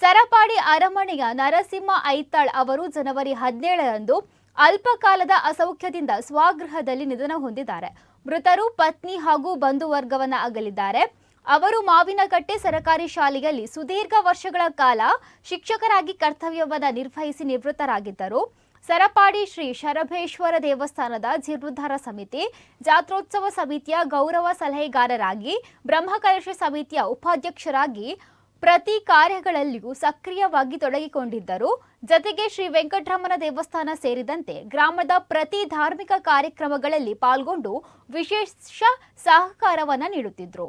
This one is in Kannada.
ಸರಪಾಡಿ ಅರಮನೆಯ ನರಸಿಂಹ ಐತಾಳ್ ಅವರು ಜನವರಿ 17ರಂದು ಅಲ್ಪಕಾಲದ ಅಸೌಖ್ಯದಿಂದ ಸ್ವಗೃಹದಲ್ಲಿ ನಿಧನ ಹೊಂದಿದ್ದಾರೆ. ಮೃತರು ಪತ್ನಿ ಹಾಗೂ ಬಂಧುವರ್ಗವನ್ನ ಅಗಲಿದ್ದಾರೆ. ಅವರು ಮಾವಿನಕಟ್ಟೆ ಸರ್ಕಾರಿ ಶಾಲೆಯಲ್ಲಿ ಸುದೀರ್ಘ ವರ್ಷಗಳ ಕಾಲ ಶಿಕ್ಷಕರಾಗಿ ಕರ್ತವ್ಯವನ್ನ ನಿರ್ವಹಿಸಿ ನಿವೃತ್ತರಾಗಿದ್ದರು. ಸರಪಾಡಿ ಶ್ರೀ ಶರಭೇಶ್ವರ ದೇವಸ್ಥಾನದ ಜೀರ್ಣೋದ್ಧಾರ ಸಮಿತಿ, ಜಾತ್ರೋತ್ಸವ ಸಮಿತಿಯ ಗೌರವ ಸಲಹೆಗಾರರಾಗಿ, ಬ್ರಹ್ಮಕಲಶ ಸಮಿತಿಯ ಉಪಾಧ್ಯಕ್ಷರಾಗಿ ಪ್ರತಿ ಕಾರ್ಯಗಳಲ್ಲಿಯೂ ಸಕ್ರಿಯವಾಗಿ ತೊಡಗಿಕೊಂಡಿದ್ದರು. ಜತೆಗೆ ಶ್ರೀ ವೆಂಕಟರಮಣ ದೇವಸ್ಥಾನ ಸೇರಿದಂತೆ ಗ್ರಾಮದ ಪ್ರತಿ ಧಾರ್ಮಿಕ ಕಾರ್ಯಕ್ರಮಗಳಲ್ಲಿ ಪಾಲ್ಗೊಂಡು ವಿಶೇಷ ಸಹಕಾರವನ್ನು ನೀಡುತ್ತಿದ್ದರು.